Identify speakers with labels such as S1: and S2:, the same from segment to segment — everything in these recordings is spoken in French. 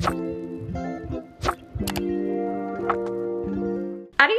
S1: Allez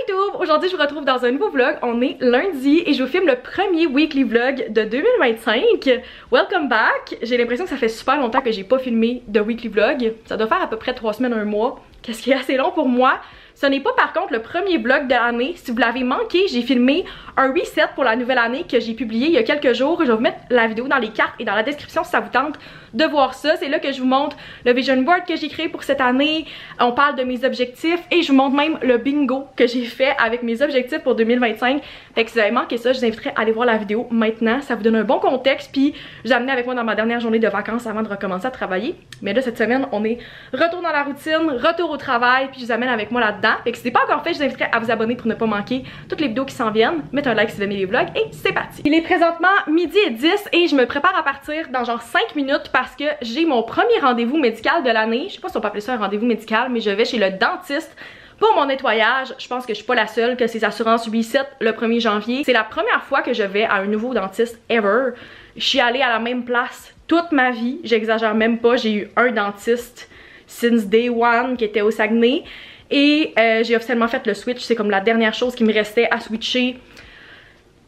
S1: YouTube! Aujourd'hui je vous retrouve dans un nouveau vlog. On est lundi et je vous filme le premier weekly vlog de 2025. Welcome back! J'ai l'impression que ça fait super longtemps que j'ai pas filmé de weekly vlog. Ça doit faire à peu près 3 semaines, un mois. Qu'est-ce qui est assez long pour moi. Ce n'est pas par contre le premier vlog de l'année. Si vous l'avez manqué, j'ai filmé un reset pour la nouvelle année que j'ai publié il y a quelques jours. Je vais vous mettre la vidéo dans les cartes et dans la description si ça vous tente de voir ça. C'est là que je vous montre le vision board que j'ai créé pour cette année. On parle de mes objectifs et je vous montre même le bingo que j'ai fait avec mes objectifs pour 2025. Fait que si vous avez manqué ça, je vous inviterai à aller voir la vidéo maintenant. Ça vous donne un bon contexte. Puis je vous ai amené avec moi dans ma dernière journée de vacances avant de recommencer à travailler. Mais là cette semaine, on est retour dans la routine, retour au travail. Puis je vous amène avec moi là-dedans. Fait que si ce n'est pas encore fait, je vous inviterai à vous abonner pour ne pas manquer toutes les vidéos qui s'en viennent. Mettez un like si vous aimez les vlogs et c'est parti. Il est présentement midi et 10 et je me prépare à partir dans genre 5 minutes parce que j'ai mon premier rendez-vous médical de l'année. Je sais pas si on peut appeler ça un rendez-vous médical, mais je vais chez le dentiste pour mon nettoyage. Je pense que je suis pas la seule que ces assurances reset le 1er janvier. C'est la première fois que je vais à un nouveau dentiste ever. Je suis allée à la même place toute ma vie. J'exagère même pas. J'ai eu un dentiste since day one qui était au Saguenay. Et j'ai officiellement fait le switch. C'est comme la dernière chose qui me restait à switcher.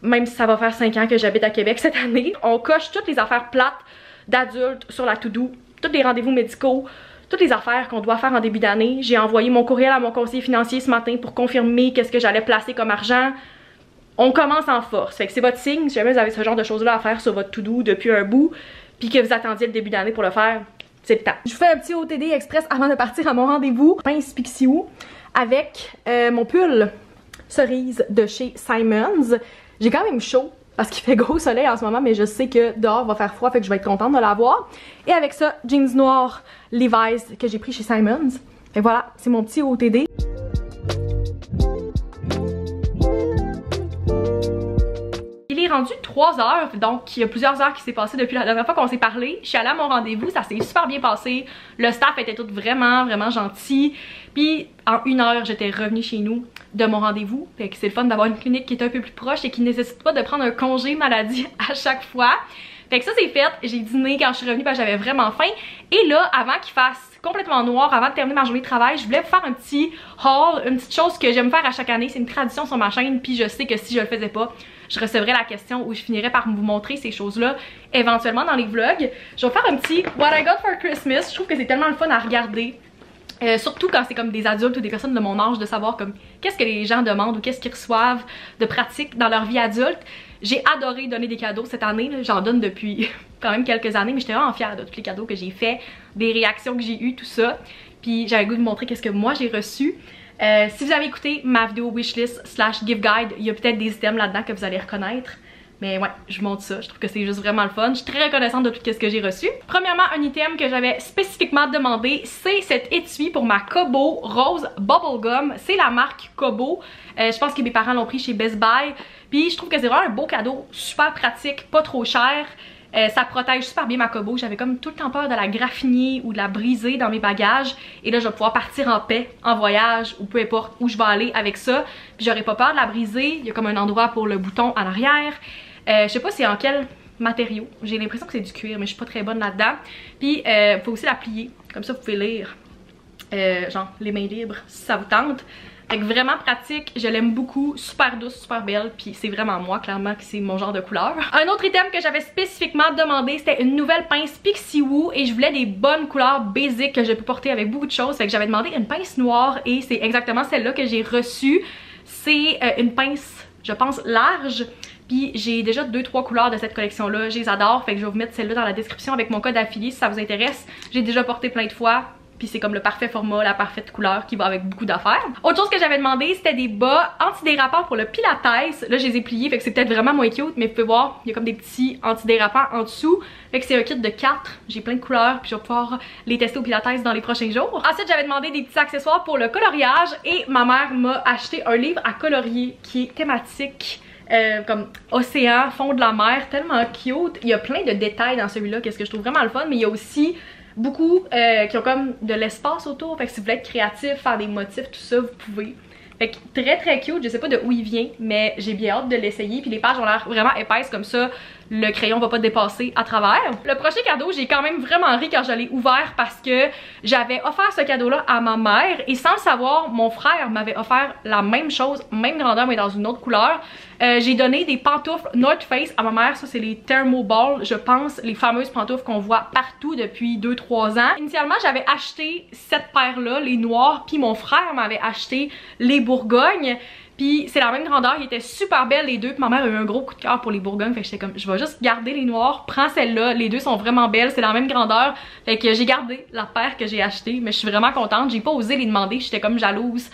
S1: Même si ça va faire 5 ans que j'habite à Québec cette année. On coche toutes les affaires plates d'adultes sur la to-do. Tous les rendez-vous médicaux. Toutes les affaires qu'on doit faire en début d'année. J'ai envoyé mon courriel à mon conseiller financier ce matin pour confirmer qu'est-ce que j'allais placer comme argent. On commence en force. Fait que c'est votre signe. Si jamais vous avez ce genre de choses-là à faire sur votre to-do depuis un bout. Puis que vous attendiez le début d'année pour le faire. C'est le temps. Je vous fais un petit OTD express avant de partir à mon rendez-vous. Pince Pixiou avec mon pull cerise de chez Simons. J'ai quand même chaud parce qu'il fait gros soleil en ce moment, mais je sais que dehors va faire froid, fait que je vais être contente de l'avoir. Et avec ça, jeans noirs Levi's que j'ai pris chez Simons. Et voilà, c'est mon petit OTD. Il est rendu 3 heures, donc il y a plusieurs heures qui s'est passé depuis la dernière fois qu'on s'est parlé. Je suis allée à mon rendez-vous, ça s'est super bien passé. Le staff était tout vraiment gentil. Puis en 1 heure, j'étais revenue chez nous de mon rendez-vous. Fait que c'est le fun d'avoir une clinique qui est un peu plus proche et qui ne nécessite pas de prendre un congé maladie à chaque fois. Fait que ça c'est fait, j'ai dîné quand je suis revenue parce que j'avais vraiment faim. Et là, avant qu'il fasse complètement noir, avant de terminer ma journée de travail, je voulais vous faire un petit haul, une petite chose que j'aime faire à chaque année. C'est une tradition sur ma chaîne, puis je sais que si je le faisais pas, je recevrais la question où je finirais par vous montrer ces choses-là éventuellement dans les vlogs. Je vais faire un petit What I Got for Christmas. Je trouve que c'est tellement le fun à regarder. Surtout quand c'est comme des adultes ou des personnes de mon âge, de savoir comme qu'est-ce que les gens demandent ou qu'est-ce qu'ils reçoivent de pratique dans leur vie adulte. J'ai adoré donner des cadeaux cette année, j'en donne depuis quand même quelques années, mais j'étais vraiment fière de tous les cadeaux que j'ai fait, des réactions que j'ai eues, tout ça. Puis j'avais le goût de vous montrer qu'est-ce que moi j'ai reçu. Si vous avez écouté ma vidéo wishlist / gift guide, il y a peut-être des items là-dedans que vous allez reconnaître. Mais ouais, je vous montre ça, je trouve que c'est juste vraiment le fun. Je suis très reconnaissante de tout ce que j'ai reçu. Premièrement, un item que j'avais spécifiquement demandé, c'est cet étui pour ma Kobo rose bubblegum. C'est la marque Kobo. Je pense que mes parents l'ont pris chez Best Buy. Puis je trouve que c'est vraiment un beau cadeau, super pratique, pas trop cher. Ça protège super bien ma Kobo. J'avais comme tout le temps peur de la graffiner ou de la briser dans mes bagages. Et là, je vais pouvoir partir en paix, en voyage ou peu importe où je vais aller avec ça. Puis j'aurai pas peur de la briser. Il y a comme un endroit pour le bouton à l'arrière. Je sais pas c'est en quel matériau. J'ai l'impression que c'est du cuir, mais je suis pas très bonne là-dedans. Puis faut aussi la plier. Comme ça, vous pouvez lire genre les mains libres si ça vous tente. Fait que vraiment pratique, je l'aime beaucoup, super douce, super belle, puis c'est vraiment moi, clairement que c'est mon genre de couleur. Un autre item que j'avais spécifiquement demandé, c'était une nouvelle pince Pixiou et je voulais des bonnes couleurs basiques que je peux porter avec beaucoup de choses. Fait que j'avais demandé une pince noire et c'est exactement celle-là que j'ai reçue. C'est une pince, je pense, large. Puis j'ai déjà 2-3 couleurs de cette collection-là, je les adore. Fait que je vais vous mettre celle-là dans la description avec mon code affilié si ça vous intéresse. J'ai déjà porté plein de fois. Puis c'est comme le parfait format, la parfaite couleur qui va avec beaucoup d'affaires. Autre chose que j'avais demandé, c'était des bas antidérapants pour le pilates. Là, je les ai pliés, fait que c'est peut-être vraiment moins cute, mais vous pouvez voir, il y a comme des petits antidérapants en dessous. Fait que c'est un kit de 4. J'ai plein de couleurs, puis je vais pouvoir les tester au pilates dans les prochains jours. Ensuite, j'avais demandé des petits accessoires pour le coloriage et ma mère m'a acheté un livre à colorier qui est thématique. Comme océan, fond de la mer, tellement cute. Il y a plein de détails dans celui-là, qu'est-ce que je trouve vraiment le fun, mais il y a aussi beaucoup qui ont comme de l'espace autour. Fait que si vous voulez être créatif, faire des motifs, tout ça, vous pouvez. Fait que très cute, je sais pas de où il vient, mais j'ai bien hâte de l'essayer. Puis les pages ont l'air vraiment épaisses comme ça. le crayon va pas dépasser à travers. Le prochain cadeau, j'ai quand même vraiment ri quand je l'ai ouvert parce que j'avais offert ce cadeau-là à ma mère et sans le savoir, mon frère m'avait offert la même chose, même grandeur mais dans une autre couleur. J'ai donné des pantoufles North Face à ma mère, ça c'est les Thermoball, je pense, les fameuses pantoufles qu'on voit partout depuis 2-3 ans. Initialement, j'avais acheté cette paire-là, les noires, puis mon frère m'avait acheté les Bourgognes. Puis c'est la même grandeur, ils étaient super belles les deux. Puis ma mère a eu un gros coup de cœur pour les Bourgognes. Fait que j'étais comme, je vais juste garder les noirs, prends celle-là. Les deux sont vraiment belles, c'est la même grandeur. Fait que j'ai gardé la paire que j'ai achetée. Mais je suis vraiment contente, j'ai pas osé les demander, j'étais comme jalouse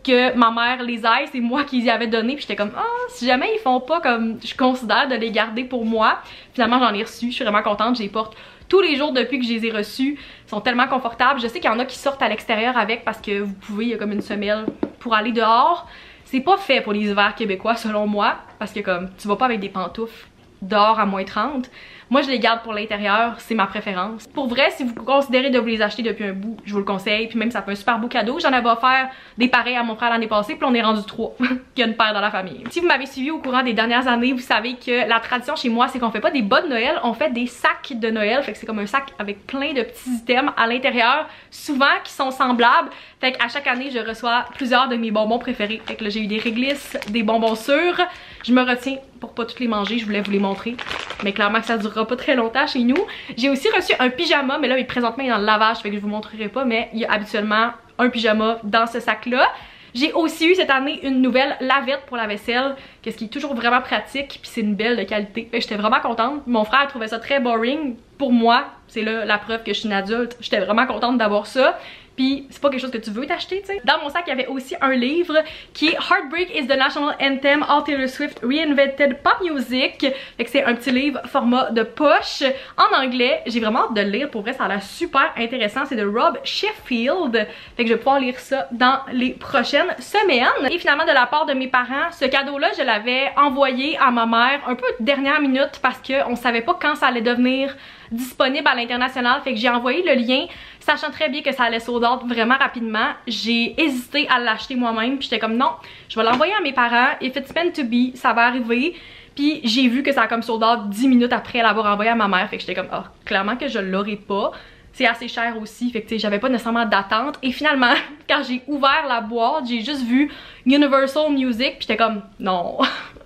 S1: que ma mère les aille, c'est moi qui les avais donné. Puis j'étais comme, ah, si jamais ils font pas comme je considère de les garder pour moi. Finalement j'en ai reçu, je suis vraiment contente, je les porte tous les jours depuis que je les ai reçus. Ils sont tellement confortables. Je sais qu'il y en a qui sortent à l'extérieur avec parce que vous pouvez, il y a comme une semelle pour aller dehors. C'est pas fait pour les hivers québécois selon moi, parce que comme tu vas pas avec des pantoufles dehors à moins 30. Moi je les garde pour l'intérieur, c'est ma préférence. Pour vrai, si vous considérez de vous les acheter depuis un bout, je vous le conseille, puis même ça fait un super beau cadeau. J'en avais offert des pareils à mon frère l'année passée, puis on est rendu 3, qu'il y a une paire dans la famille. Si vous m'avez suivi au courant des dernières années, vous savez que la tradition chez moi, c'est qu'on fait pas des bas de Noël, on fait des sacs de Noël, fait que c'est comme un sac avec plein de petits items à l'intérieur, souvent qui sont semblables. Fait qu'à chaque année, je reçois plusieurs de mes bonbons préférés. Fait que là, j'ai eu des réglisses, des bonbons sûrs. Je me retiens pour pas toutes les manger, je voulais vous les montrer. Mais clairement que ça durera pas très longtemps chez nous. J'ai aussi reçu un pyjama, mais là, présentement, il est dans le lavage, fait que je vous montrerai pas. Mais il y a habituellement un pyjama dans ce sac-là. J'ai aussi eu cette année une nouvelle lavette pour la vaisselle, ce qui est toujours vraiment pratique, puis c'est une belle de qualité. Fait que j'étais vraiment contente. Mon frère trouvait ça très boring. Pour moi, c'est là la preuve que je suis une adulte. J'étais vraiment contente d'avoir ça. Puis c'est pas quelque chose que tu veux t'acheter, tu sais. Dans mon sac, il y avait aussi un livre qui est Heartbreak is the National Anthem of Taylor Swift Reinvented Pop Music. Fait que c'est un petit livre format de poche en anglais. J'ai vraiment hâte de le lire, pour vrai ça a l'air super intéressant. C'est de Rob Sheffield. Fait que je vais pouvoir lire ça dans les prochaines semaines. Et finalement, de la part de mes parents, ce cadeau-là, je l'avais envoyé à ma mère un peu dernière minute parce qu'on savait pas quand ça allait devenir disponible à l'international. Fait que j'ai envoyé le lien, sachant très bien que ça allait sold out vraiment rapidement. J'ai hésité à l'acheter moi-même, puis j'étais comme non, je vais l'envoyer à mes parents, if it's meant to be, ça va arriver. Puis j'ai vu que ça a comme sold out 10 minutes après l'avoir envoyé à ma mère, fait que j'étais comme oh, clairement que je l'aurais pas. C'est assez cher aussi, fait que j'avais pas nécessairement d'attente. Et finalement, quand j'ai ouvert la boîte, j'ai juste vu Universal Music, puis j'étais comme non,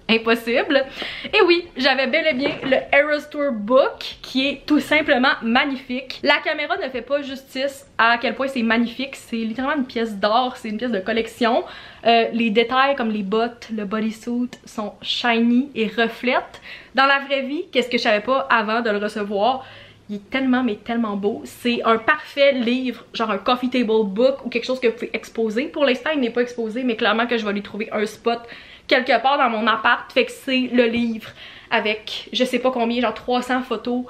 S1: impossible. Et oui, j'avais bel et bien le Eras Tour Book qui est tout simplement magnifique. La caméra ne fait pas justice à quel point c'est magnifique. C'est littéralement une pièce d'or, c'est une pièce de collection. Les détails comme les bottes, le bodysuit sont shiny et reflètent. Dans la vraie vie, qu'est-ce que je savais pas avant de le recevoir? Il est tellement mais tellement beau. C'est un parfait livre, genre un coffee table book ou quelque chose que vous pouvez exposer. Pour l'instant il n'est pas exposé, mais clairement que je vais lui trouver un spot quelque part dans mon appart. Fait que c'est le livre avec je sais pas combien, genre 300 photos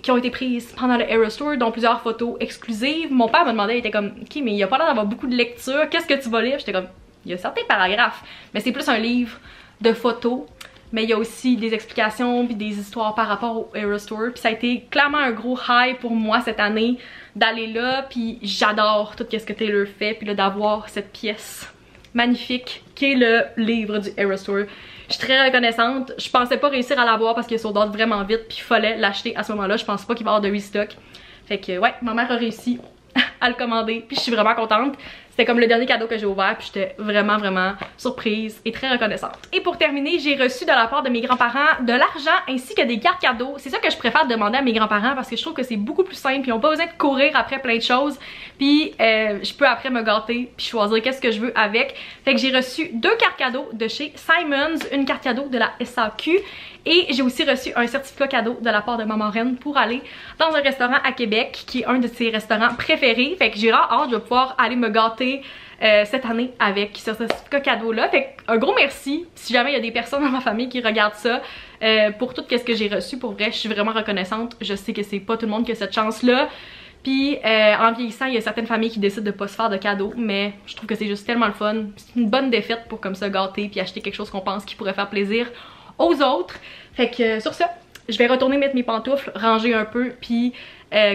S1: qui ont été prises pendant le Eras Tour, dont plusieurs photos exclusives. Mon père me demandait, il était comme ok mais il y a pas l'air d'avoir beaucoup de lecture, qu'est-ce que tu vas lire? J'étais comme il y a certains paragraphes, mais c'est plus un livre de photos. Mais il y a aussi des explications puis des histoires par rapport au Eras Tour. Puis ça a été clairement un gros high pour moi cette année d'aller là. Puis j'adore tout ce que Taylor fait. Puis là d'avoir cette pièce magnifique qui est le livre du Eras Tour. Je suis très reconnaissante. Je pensais pas réussir à l'avoir parce qu'il sold out vraiment vite. Puis il fallait l'acheter à ce moment-là. Je pense pas qu'il va y avoir de restock. Fait que ouais, ma mère a réussi à le commander. Puis je suis vraiment contente. C'était comme le dernier cadeau que j'ai ouvert, puis j'étais vraiment surprise et très reconnaissante. Et pour terminer, j'ai reçu de la part de mes grands-parents de l'argent ainsi que des cartes cadeaux. C'est ça que je préfère demander à mes grands-parents parce que je trouve que c'est beaucoup plus simple, ils n'ont pas besoin de courir après plein de choses. Puis je peux après me gâter puis choisir qu'est-ce que je veux avec. Fait que j'ai reçu 2 cartes cadeaux de chez Simons, une carte cadeau de la SAQ. Et j'ai aussi reçu un certificat cadeau de la part de ma marraine pour aller dans un restaurant à Québec qui est un de ses restaurants préférés. Fait que j'ai hâte de pouvoir aller me gâter cette année avec ce certificat cadeau là. Fait que un gros merci si jamais il y a des personnes dans ma famille qui regardent ça pour tout ce que j'ai reçu. Pour vrai, je suis vraiment reconnaissante. Je sais que c'est pas tout le monde qui a cette chance là. Puis en vieillissant, il y a certaines familles qui décident de pas se faire de cadeaux, mais je trouve que c'est juste tellement le fun. C'est une bonne défaite pour comme ça gâter puis acheter quelque chose qu'on pense qui pourrait faire plaisir aux autres. Fait que sur ça, je vais retourner mettre mes pantoufles, ranger un peu, puis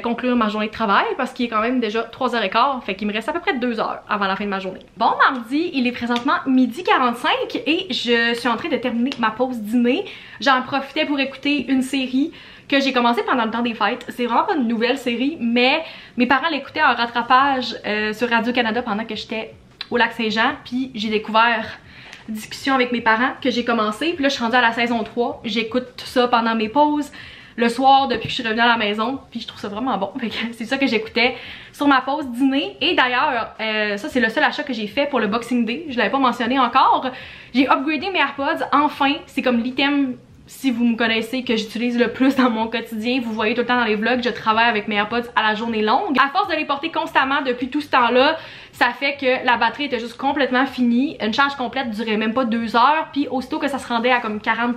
S1: conclure ma journée de travail parce qu'il est quand même déjà 3h15, fait qu'il me reste à peu près 2 heures avant la fin de ma journée. Bon mardi, il est présentement 12h45 et je suis en train de terminer ma pause dîner. J'en profitais pour écouter une série que j'ai commencé pendant le temps des fêtes. C'est vraiment pas une nouvelle série, mais mes parents l'écoutaient en rattrapage sur Radio-Canada pendant que j'étais au Lac-Saint-Jean, puis j'ai découvert Discussion avec mes parents que j'ai commencé, puis là je suis rendue à la saison 3, j'écoute tout ça pendant mes pauses le soir depuis que je suis revenue à la maison, puis je trouve ça vraiment bon. C'est ça que j'écoutais sur ma pause dîner. Et d'ailleurs, ça c'est le seul achat que j'ai fait pour le Boxing Day, je l'avais pas mentionné encore. J'ai upgradé mes AirPods, enfin, c'est comme l'item, si vous me connaissez, que j'utilise le plus dans mon quotidien. Vous voyez tout le temps dans les vlogs, je travaille avec mes AirPods à la journée longue. À force de les porter constamment depuis tout ce temps-là, ça fait que la batterie était juste complètement finie. Une charge complète durait même pas 2 heures, puis aussitôt que ça se rendait à comme 40%,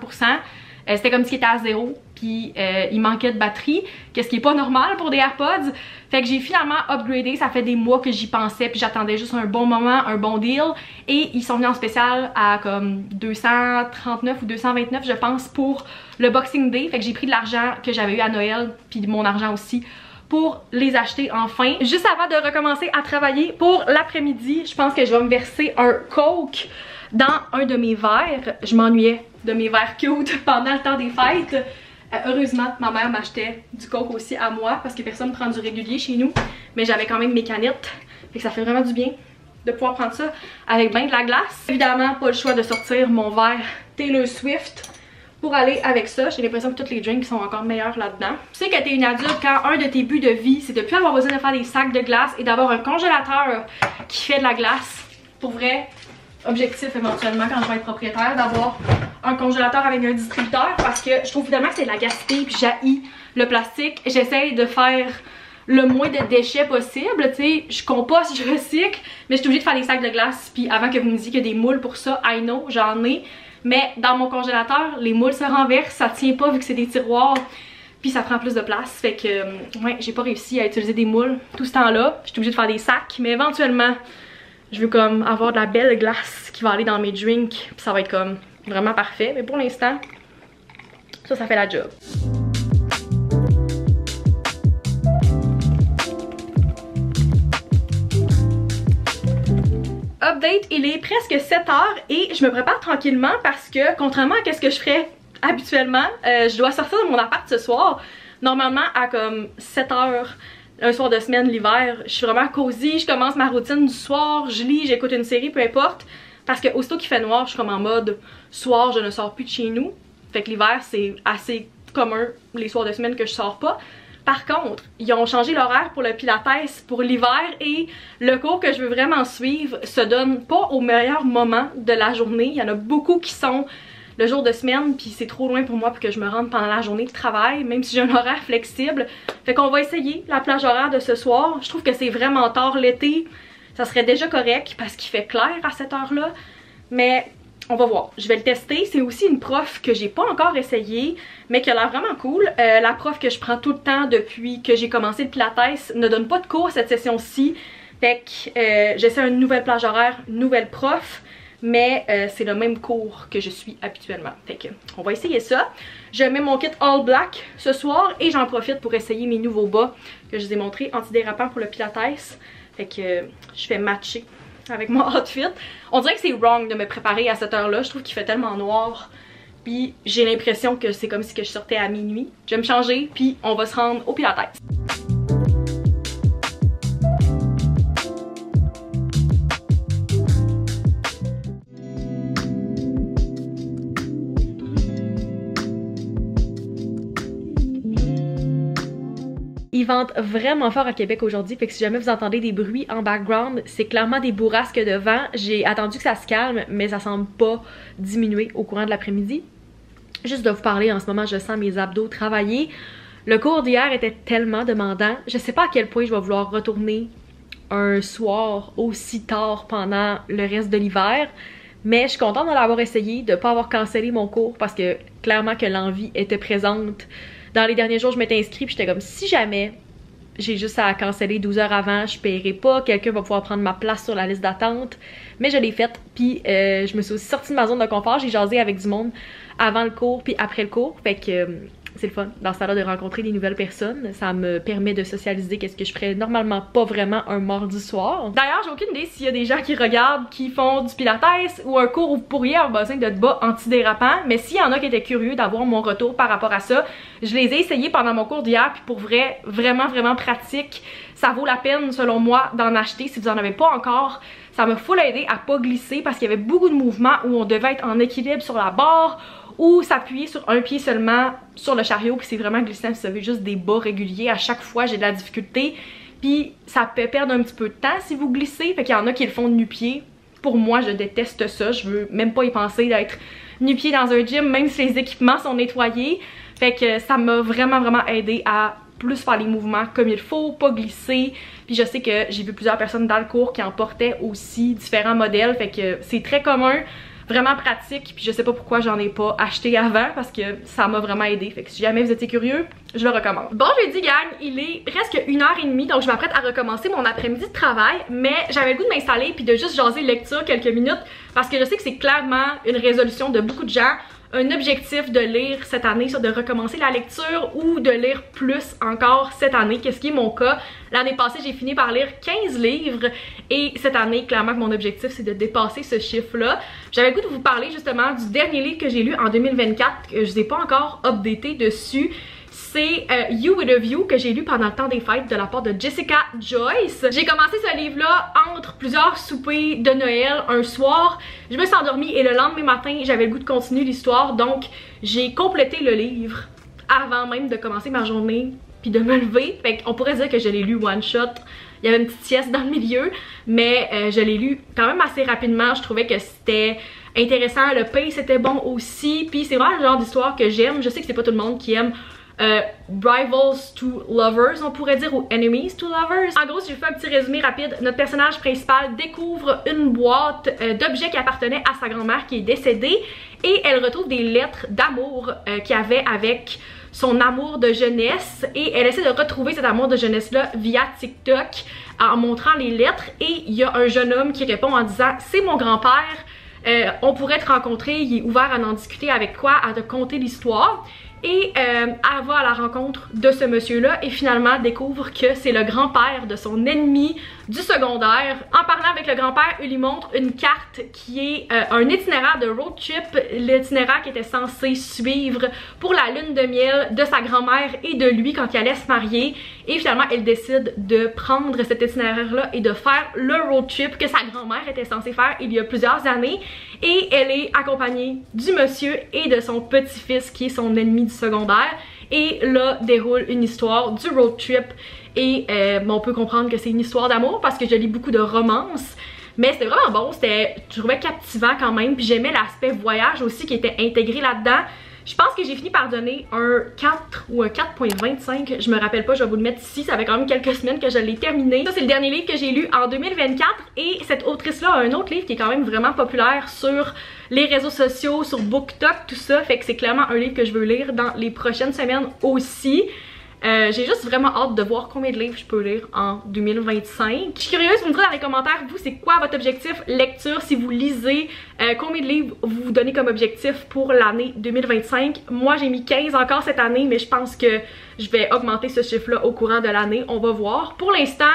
S1: c'était comme si c'était à zéro, puis il manquait de batterie, qu'est-ce qui est pas normal pour des AirPods. Fait que j'ai finalement upgradé, ça fait des mois que j'y pensais, puis j'attendais juste un bon moment, un bon deal. Et ils sont venus en spécial à comme 239 ou 229 je pense pour le Boxing Day. Fait que j'ai pris de l'argent que j'avais eu à Noël, puis mon argent aussi, pour les acheter enfin. Juste avant de recommencer à travailler pour l'après-midi, je pense que je vais me verser un Coke dans un de mes verres. Je m'ennuyais de mes verres cute pendant le temps des fêtes. Heureusement, ma mère m'achetait du Coke aussi à moi parce que personne ne prend du régulier chez nous. Mais j'avais quand même mes canettes. Fait que ça fait vraiment du bien de pouvoir prendre ça avec ben de la glace. Évidemment, pas le choix de sortir mon verre Taylor Swift pour aller avec ça. J'ai l'impression que tous les drinks sont encore meilleurs là-dedans. Tu sais que t'es une adulte quand un de tes buts de vie, c'est de plus avoir besoin de faire des sacs de glace et d'avoir un congélateur qui fait de la glace. Pour vrai, objectif éventuellement quand je vais être propriétaire, d'avoir un congélateur avec un distributeur parce que je trouve finalement que c'est de la gaspille puis j'haïs le plastique. J'essaye de faire le moins de déchets possible, tu sais, je composte, je recycle, mais je suis obligée de faire des sacs de glace. Puis avant que vous me disiez qu'il y a des moules pour ça, I know, j'en ai, mais dans mon congélateur, les moules se renversent, ça tient pas vu que c'est des tiroirs, puis ça prend plus de place. Fait que, ouais, j'ai pas réussi à utiliser des moules tout ce temps-là. Je suis obligée de faire des sacs, mais éventuellement, je veux comme avoir de la belle glace qui va aller dans mes drinks, puis ça va être comme vraiment parfait. Mais pour l'instant, ça fait la job. Update, il est presque 7 h et je me prépare tranquillement parce que contrairement à ce que je ferais habituellement, je dois sortir de mon appart ce soir. Normalement à comme 7 h un soir de semaine l'hiver, je suis vraiment cosy, je commence ma routine du soir, je lis, j'écoute une série, peu importe. Parce que aussitôt qu'il fait noir, je suis comme en mode soir, je ne sors plus de chez nous. Fait que l'hiver c'est assez commun les soirs de semaine que je sors pas. Par contre, ils ont changé l'horaire pour le pilates pour l'hiver et le cours que je veux vraiment suivre se donne pas au meilleur moment de la journée. Il y en a beaucoup qui sont le jour de semaine puis c'est trop loin pour moi pour que je me rende pendant la journée de travail, même si j'ai un horaire flexible. Fait qu'on va essayer la plage horaire de ce soir. Je trouve que c'est vraiment tard l'été. Ça serait déjà correct parce qu'il fait clair à cette heure-là. Mais on va voir, je vais le tester. C'est aussi une prof que j'ai pas encore essayé, mais qui a l'air vraiment cool. La prof que je prends tout le temps depuis que j'ai commencé le pilates ne donne pas de cours cette session-ci. Fait que j'essaie une nouvelle plage horaire, une nouvelle prof, mais c'est le même cours que je suis habituellement. Fait que on va essayer ça. Je mets mon kit all black ce soir et j'en profite pour essayer mes nouveaux bas que je vous ai montrés, antidérapants pour le pilates. Fait que je fais matcher avec mon outfit. On dirait que c'est wrong de me préparer à cette heure-là. Je trouve qu'il fait tellement noir. Puis j'ai l'impression que c'est comme si que je sortais à minuit. Je vais me changer, puis on va se rendre au pilates. Ils vendent vraiment fort à Québec aujourd'hui, fait que si jamais vous entendez des bruits en background, c'est clairement des bourrasques de vent. J'ai attendu que ça se calme, mais ça semble pas diminuer au courant de l'après-midi. Juste de vous parler, en ce moment, je sens mes abdos travailler. Le cours d'hier était tellement demandant. Je sais pas à quel point je vais vouloir retourner un soir aussi tard pendant le reste de l'hiver, mais je suis contente de l'avoir essayé, de pas avoir cancellé mon cours parce que clairement que l'envie était présente. Dans les derniers jours, je m'étais inscrite puis j'étais comme si jamais j'ai juste à canceller 12 heures avant, je paierai pas, quelqu'un va pouvoir prendre ma place sur la liste d'attente. Mais je l'ai faite, puis je me suis aussi sortie de ma zone de confort, j'ai jasé avec du monde avant le cours puis après le cours. Fait que c'est le fun dans ce temps-là de rencontrer des nouvelles personnes. Ça me permet de socialiser, qu'est-ce que je ferais normalement pas vraiment un mardi soir. D'ailleurs, j'ai aucune idée s'il y a des gens qui regardent, qui font du pilates ou un cours où vous pourriez avoir besoin de bas antidérapants, mais s'il y en a qui étaient curieux d'avoir mon retour par rapport à ça, je les ai essayés pendant mon cours d'hier, puis pour vrai, vraiment pratique. Ça vaut la peine, selon moi, d'en acheter si vous en avez pas encore. Ça m'a full aidé à pas glisser parce qu'il y avait beaucoup de mouvements où on devait être en équilibre sur la barre ou s'appuyer sur un pied seulement sur le chariot, puis c'est vraiment glissant si vous avez juste des bas réguliers. À chaque fois, j'ai de la difficulté, puis ça peut perdre un petit peu de temps si vous glissez, fait qu'il y en a qui le font de nu-pied. Pour moi, je déteste ça, je veux même pas y penser d'être nu-pied dans un gym, même si les équipements sont nettoyés. Fait que ça m'a vraiment aidé à plus faire les mouvements comme il faut, pas glisser. Puis je sais que j'ai vu plusieurs personnes dans le cours qui en portaient aussi différents modèles, fait que c'est très commun, vraiment pratique. Puis je sais pas pourquoi j'en ai pas acheté avant parce que ça m'a vraiment aidé. Fait que si jamais vous étiez curieux, je le recommande. Bon jeudi gang, il est presque 1h30, donc je m'apprête à recommencer mon après-midi de travail, mais j'avais le goût de m'installer puis de juste jaser lecture quelques minutes parce que je sais que c'est clairement une résolution de beaucoup de gens. Un objectif de lire cette année, de recommencer la lecture ou de lire plus encore cette année, qu'est-ce qui est mon cas. L'année passée, j'ai fini par lire 15 livres et cette année, clairement que mon objectif, c'est de dépasser ce chiffre-là. J'avais le goût de vous parler justement du dernier livre que j'ai lu en 2024, que je ne vous ai pas encore updaté dessus. C'est You With A View que j'ai lu pendant le temps des fêtes de la part de Jessica Joyce. J'ai commencé ce livre-là entre plusieurs soupers de Noël un soir. Je me suis endormie et le lendemain matin, j'avais le goût de continuer l'histoire. Donc, j'ai complété le livre avant même de commencer ma journée puis de me lever. Fait qu'on pourrait dire que je l'ai lu one shot. Il y avait une petite sieste dans le milieu, mais je l'ai lu quand même assez rapidement. Je trouvais que c'était intéressant. Le pace était bon aussi. Puis c'est vraiment le genre d'histoire que j'aime. Je sais que c'est pas tout le monde qui aime Rivals to Lovers, on pourrait dire, ou Enemies to Lovers. En gros, si je fais un petit résumé rapide, notre personnage principal découvre une boîte d'objets qui appartenait à sa grand-mère qui est décédée et elle retrouve des lettres d'amour qu'il y avait avec son amour de jeunesse et elle essaie de retrouver cet amour de jeunesse-là via TikTok en montrant les lettres et il y a un jeune homme qui répond en disant « C'est mon grand-père, on pourrait te rencontrer, il est ouvert à en discuter avec toi, à te conter l'histoire. » Et elle va à la rencontre de ce monsieur-là et finalement découvre que c'est le grand-père de son ennemi du secondaire. En parlant avec le grand-père, il lui montre une carte qui est un itinéraire de road trip, l'itinéraire qui était censé suivre pour la lune de miel de sa grand-mère et de lui quand il allait se marier. Et finalement, elle décide de prendre cet itinéraire-là et de faire le road trip que sa grand-mère était censée faire il y a plusieurs années. Et elle est accompagnée du monsieur et de son petit-fils qui est son ennemi du secondaire. Et là déroule une histoire du road trip. Et on peut comprendre que c'est une histoire d'amour parce que je lis beaucoup de romances. Mais c'était vraiment bon, je trouvais captivant quand même. Puis j'aimais l'aspect voyage aussi qui était intégré là-dedans. Je pense que j'ai fini par donner un 4 ou un 4.25, je me rappelle pas, je vais vous le mettre ici, ça fait quand même quelques semaines que je l'ai terminé. Ça c'est le dernier livre que j'ai lu en 2024 et cette autrice-là a un autre livre qui est quand même vraiment populaire sur les réseaux sociaux, sur BookTok, tout ça, fait que c'est clairement un livre que je veux lire dans les prochaines semaines aussi. J'ai juste vraiment hâte de voir combien de livres je peux lire en 2025. Je suis curieuse, vous me direz dans les commentaires, vous, c'est quoi votre objectif lecture si vous lisez, combien de livres vous vous donnez comme objectif pour l'année 2025. Moi, j'ai mis 15 encore cette année, mais je pense que je vais augmenter ce chiffre-là au courant de l'année. On va voir. Pour l'instant,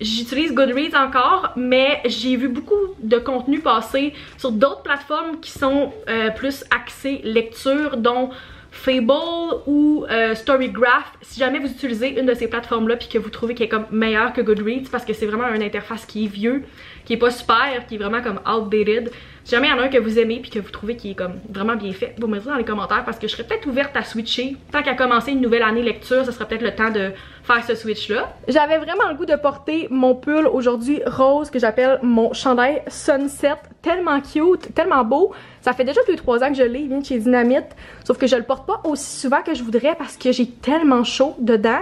S1: j'utilise Goodreads encore, mais j'ai vu beaucoup de contenu passer sur d'autres plateformes qui sont plus axées lecture, dont Fable ou Storygraph. Si jamais vous utilisez une de ces plateformes là puis que vous trouvez qu'elle est comme meilleure que Goodreads parce que c'est vraiment une interface qui est vieux, qui est pas super, qui est vraiment comme outdated, si jamais il y en a un que vous aimez puis que vous trouvez qui est comme vraiment bien fait, vous me direz dans les commentaires parce que je serais peut-être ouverte à switcher. Tant qu'à commencer une nouvelle année lecture, ce serait peut-être le temps de faire ce switch là. J'avais vraiment le goût de porter mon pull aujourd'hui rose que j'appelle mon chandail Sunset, tellement cute, tellement beau. Ça fait déjà 2-3 ans que je l'ai, il vient de chez Dynamite, sauf que je le porte pas aussi souvent que je voudrais parce que j'ai tellement chaud dedans.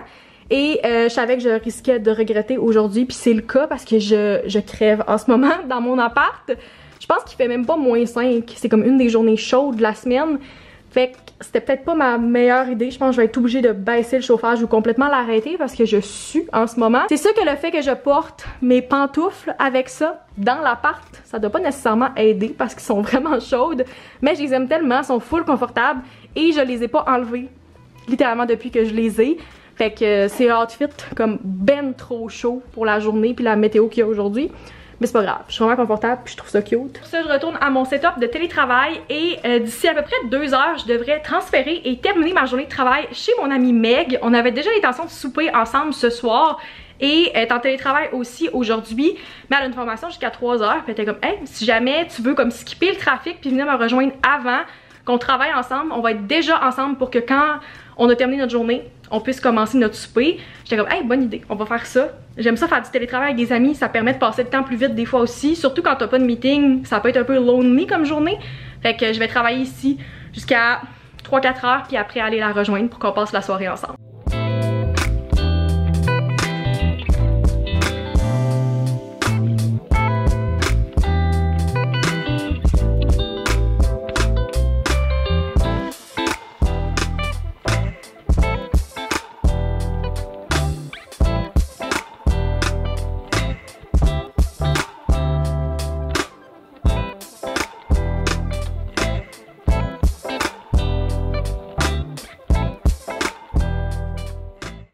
S1: Et je savais que je risquais de regretter aujourd'hui, puis c'est le cas parce que je crève en ce moment dans mon appart. Je pense qu'il fait même pas -5, c'est comme une des journées chaudes de la semaine. Fait que c'était peut-être pas ma meilleure idée. Je pense que je vais être obligée de baisser le chauffage ou complètement l'arrêter parce que je sue en ce moment. C'est sûr que le fait que je porte mes pantoufles avec ça dans l'appart, ça doit pas nécessairement aider parce qu'ils sont vraiment chaudes. Mais je les aime tellement, elles sont full confortables et je les ai pas enlevées littéralement depuis que je les ai. Fait que c'est un outfit comme ben trop chaud pour la journée puis la météo qu'il y a aujourd'hui. Mais c'est pas grave, je suis vraiment confortable puis je trouve ça cute. Pour ça, je retourne à mon setup de télétravail et d'ici à peu près 2 heures, je devrais transférer et terminer ma journée de travail chez mon amie Meg. On avait déjà l'intention de souper ensemble ce soir et elle est en télétravail aussi aujourd'hui, mais elle a une formation jusqu'à 3 heures. Puis elle était comme, hey, si jamais tu veux comme skipper le trafic puis venir me rejoindre avant qu'on travaille ensemble, on va être déjà ensemble pour que quand on a terminé notre journée, on puisse commencer notre souper. J'étais comme, hey, bonne idée, on va faire ça. J'aime ça faire du télétravail avec des amis, ça permet de passer le temps plus vite des fois aussi, surtout quand t'as pas de meeting, ça peut être un peu lonely comme journée. Fait que je vais travailler ici jusqu'à 3-4 heures, puis après aller la rejoindre pour qu'on passe la soirée ensemble.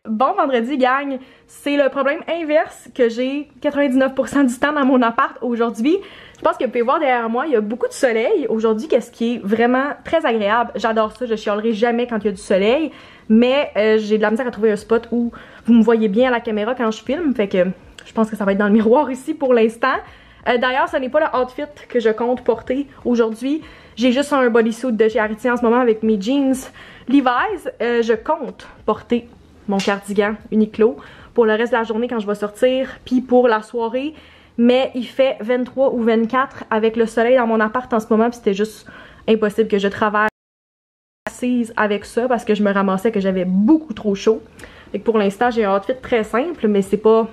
S1: Bon vendredi gang, c'est le problème inverse que j'ai 99% du temps dans mon appart aujourd'hui. Je pense que vous pouvez voir derrière moi, il y a beaucoup de soleil aujourd'hui, qu'est-ce qui est vraiment très agréable. J'adore ça, je chialerai jamais quand il y a du soleil, mais j'ai de la misère à trouver un spot où vous me voyez bien à la caméra quand je filme, fait que je pense que ça va être dans le miroir ici pour l'instant. D'ailleurs, ce n'est pas le outfit que je compte porter aujourd'hui. J'ai juste un bodysuit de chez Ariti en ce moment avec mes jeans Levi's. Je compte porter mon cardigan Uniqlo pour le reste de la journée quand je vais sortir, puis pour la soirée, mais il fait 23 ou 24 avec le soleil dans mon appart en ce moment, puis c'était juste impossible que je travaille assise avec ça parce que je me ramassais que j'avais beaucoup trop chaud. Et pour l'instant, j'ai un outfit très simple, mais c'est pas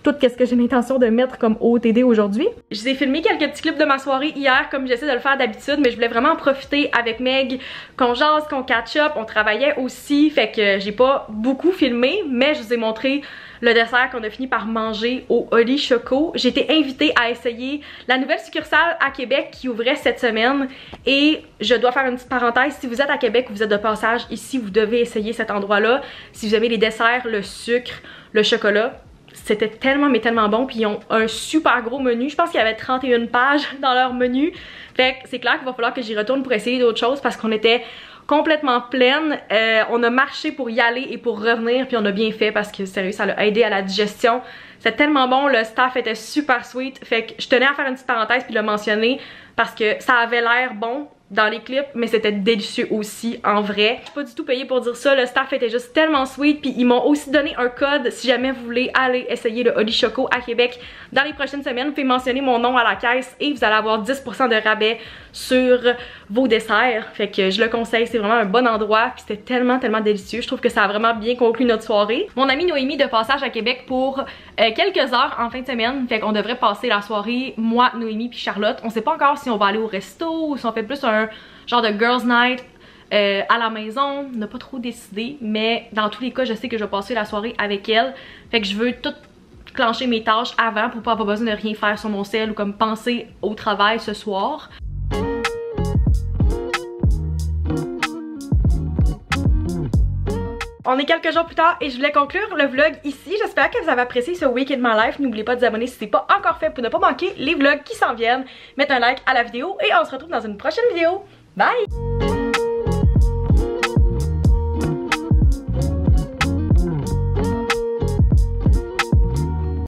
S1: tout ce que j'ai l'intention de mettre comme OOTD aujourd'hui. Je vous ai filmé quelques petits clips de ma soirée hier comme j'essaie de le faire d'habitude, mais je voulais vraiment en profiter avec Meg, qu'on jase, qu'on catch up, on travaillait aussi, fait que j'ai pas beaucoup filmé, mais je vous ai montré le dessert qu'on a fini par manger au Oli Choco. J'ai été invitée à essayer la nouvelle succursale à Québec qui ouvrait cette semaine et je dois faire une petite parenthèse, si vous êtes à Québec ou vous êtes de passage ici, vous devez essayer cet endroit-là. Si vous aimez les desserts, le sucre, le chocolat, c'était tellement mais tellement bon, puis ils ont un super gros menu. Je pense qu'il y avait 31 pages dans leur menu. Fait que c'est clair qu'il va falloir que j'y retourne pour essayer d'autres choses parce qu'on était complètement pleine. On a marché pour y aller et pour revenir, puis on a bien fait parce que sérieux, ça l'a aidé à la digestion. C'était tellement bon, le staff était super sweet. Fait que je tenais à faire une petite parenthèse puis le mentionner parce que ça avait l'air bon dans les clips, mais c'était délicieux aussi en vrai. Je suis pas du tout payée pour dire ça, le staff était juste tellement sweet, puis ils m'ont aussi donné un code si jamais vous voulez aller essayer le Oli Choco à Québec dans les prochaines semaines. Vous pouvez mentionner mon nom à la caisse et vous allez avoir 10% de rabais sur vos desserts. Fait que je le conseille, c'est vraiment un bon endroit, puis c'était tellement délicieux. Je trouve que ça a vraiment bien conclu notre soirée. Mon amie Noémie de passage à Québec pour quelques heures en fin de semaine, fait qu'on devrait passer la soirée, moi, Noémie puis Charlotte. On sait pas encore si on va aller au resto ou si on fait plus un genre de girls night à la maison. On n'a pas trop décidé, mais dans tous les cas, je sais que je vais passer la soirée avec elle. Fait que je veux tout clencher mes tâches avant pour pas avoir besoin de rien faire sur mon cell ou comme penser au travail ce soir. On est quelques jours plus tard et je voulais conclure le vlog ici. J'espère que vous avez apprécié ce Week in My Life. N'oubliez pas de vous abonner si ce n'est pas encore fait pour ne pas manquer les vlogs qui s'en viennent. Mettez un like à la vidéo et on se retrouve dans une prochaine vidéo. Bye!